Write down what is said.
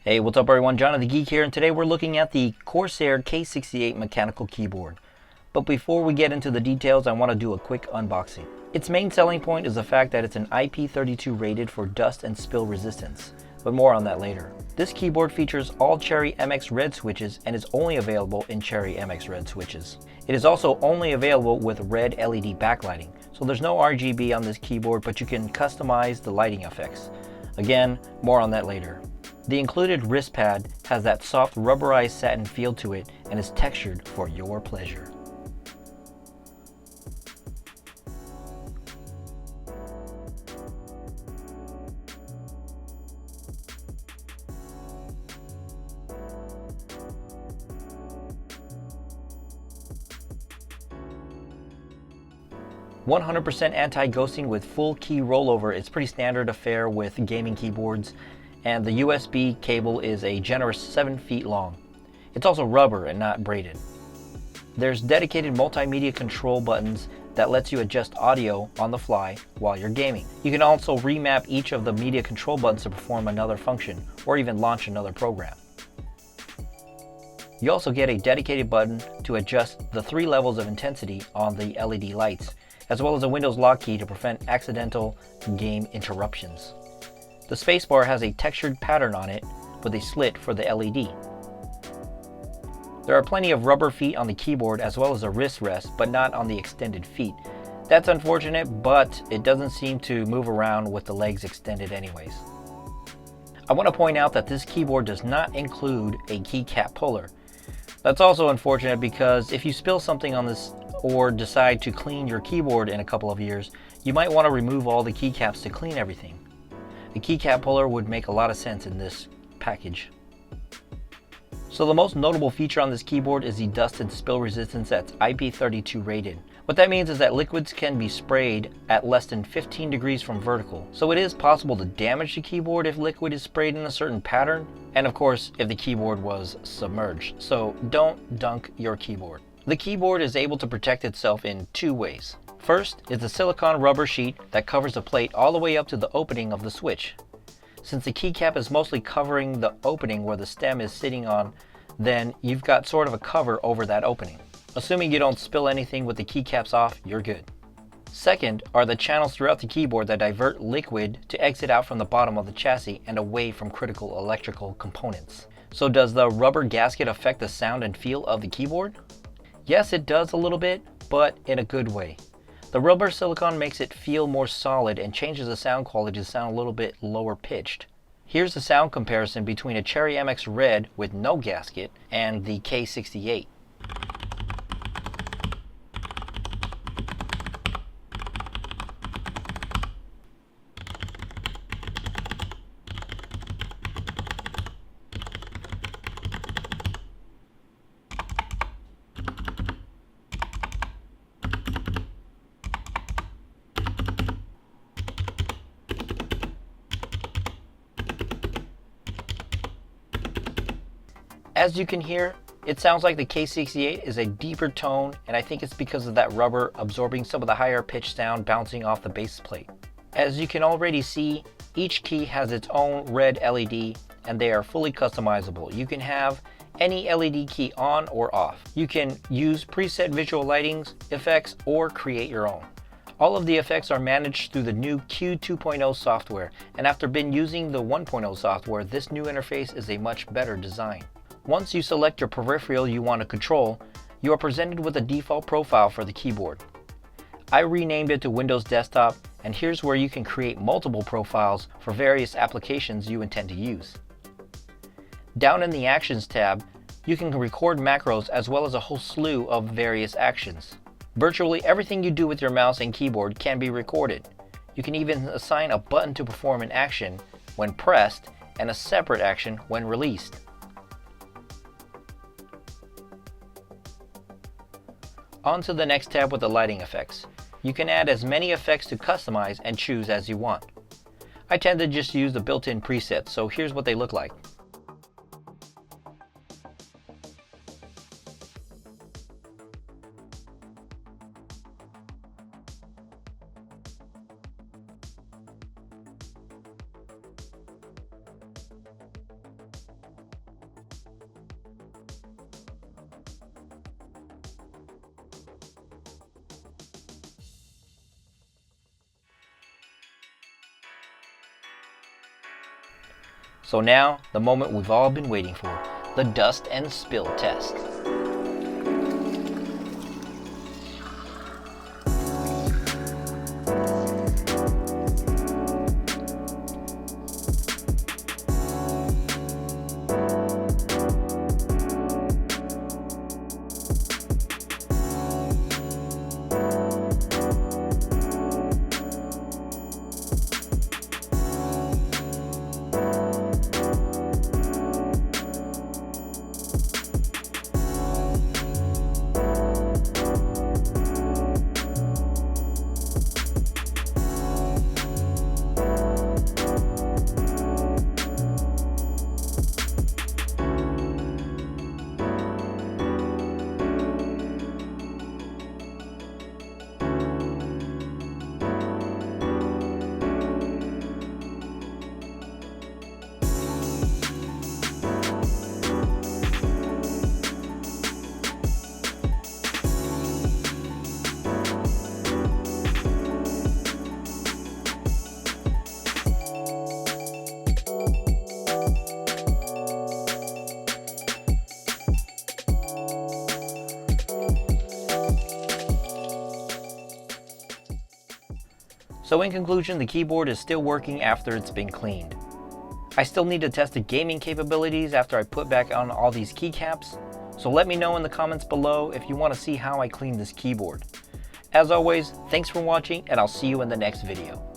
Hey, what's up everyone? Johnny the Geek here, and today we're looking at the Corsair K68 mechanical keyboard. But before we get into the details, I want to do a quick unboxing. Its main selling point is the fact that it's an IP32 rated for dust and spill resistance, but more on that later. This keyboard features all Cherry MX Red switches and is only available in Cherry MX Red switches. It is also only available with red LED backlighting, so there's no RGB on this keyboard, but you can customize the lighting effects. Again, more on that later. The included wrist pad has that soft rubberized satin feel to it and is textured for your pleasure. "100% anti-ghosting with full key rollover" is pretty standard affair with gaming keyboards, and the USB cable is a generous 7 feet long. It's also rubber and not braided. There's dedicated multimedia control buttons that lets you adjust audio on the fly while you're gaming. You can also remap each of the media control buttons to perform another function or even launch another program. You also get a dedicated button to adjust the 3 levels of intensity on the LED lights, as well as a Windows lock key to prevent accidental game interruptions. The spacebar has a textured pattern on it with a slit for the LED. There are plenty of rubber feet on the keyboard as well as a wrist rest, but not on the extended feet. That's unfortunate, but it doesn't seem to move around with the legs extended anyways. I want to point out that this keyboard does not include a keycap puller. That's also unfortunate because if you spill something on this or decide to clean your keyboard in a couple of years, you might want to remove all the keycaps to clean everything. A keycap puller would make a lot of sense in this package. So the most notable feature on this keyboard is the dust and spill resistance that's IP32 rated. What that means is that liquids can be sprayed at less than 15 degrees from vertical. So it is possible to damage the keyboard if liquid is sprayed in a certain pattern, and of course if the keyboard was submerged. So don't dunk your keyboard. The keyboard is able to protect itself in 2 ways. First is the silicone rubber sheet that covers the plate all the way up to the opening of the switch. Since the keycap is mostly covering the opening where the stem is sitting on, then you've got sort of a cover over that opening. Assuming you don't spill anything with the keycaps off, you're good. Second are the channels throughout the keyboard that divert liquid to exit out from the bottom of the chassis and away from critical electrical components. So does the rubber gasket affect the sound and feel of the keyboard? Yes, it does a little bit, but in a good way. The rubber silicone makes it feel more solid and changes the sound quality to sound a little bit lower pitched. Here's the sound comparison between a Cherry MX Red with no gasket and the K68. As you can hear, it sounds like the K68 is a deeper tone, and I think it's because of that rubber absorbing some of the higher pitched sound bouncing off the base plate. As you can already see, each key has its own red LED and they are fully customizable. You can have any LED key on or off. You can use preset visual lighting effects or create your own. All of the effects are managed through the new Q 2.0 software, and after been using the 1.0 software, this new interface is a much better design. Once you select your peripheral you want to control, you are presented with a default profile for the keyboard. I renamed it to Windows Desktop, and here's where you can create multiple profiles for various applications you intend to use. Down in the Actions tab, you can record macros as well as a whole slew of various actions. Virtually everything you do with your mouse and keyboard can be recorded. You can even assign a button to perform an action when pressed and a separate action when released. On to the next tab with the lighting effects. You can add as many effects to customize and choose as you want. I tend to just use the built-in presets, so here's what they look like. So now, the moment we've all been waiting for, the dust and spill test. So in conclusion, the keyboard is still working after it's been cleaned. I still need to test the gaming capabilities after I put back on all these keycaps, so let me know in the comments below if you want to see how I clean this keyboard. As always, thanks for watching, and I'll see you in the next video.